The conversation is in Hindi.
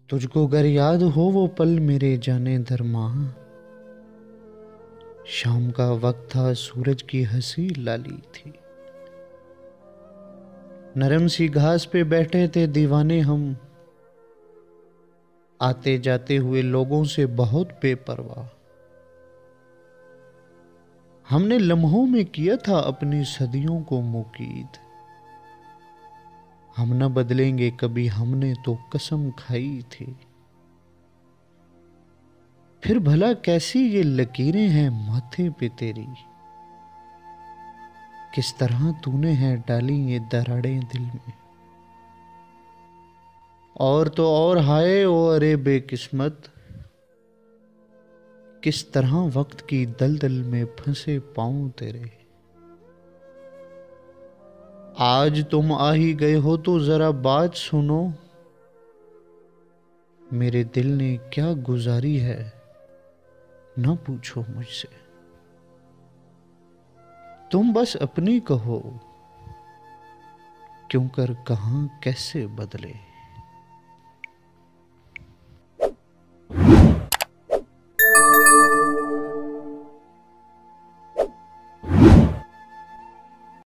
तुझको अगर याद हो वो पल मेरे जाने दरमा, शाम का वक्त था, सूरज की हंसी लाली थी। नरम सी घास पे बैठे थे दीवाने हम, आते जाते हुए लोगों से बहुत बेपरवाह। हमने लम्हों में किया था अपनी सदियों को मुकीद, हम न बदलेंगे कभी हमने तो कसम खाई थी। फिर भला कैसी ये लकीरें हैं माथे पे तेरी, किस तरह तूने है डाली ये दरारें दिल में। और तो और हाय ओ अरे बेकिस्मत, किस तरह वक्त की दलदल में फंसे पाऊं तेरे। आज तुम आ ही गए हो तो जरा बात सुनो, मेरे दिल ने क्या गुजारी है ना पूछो मुझसे। तुम बस अपनी कहो, क्यों कर कहां कैसे बदले।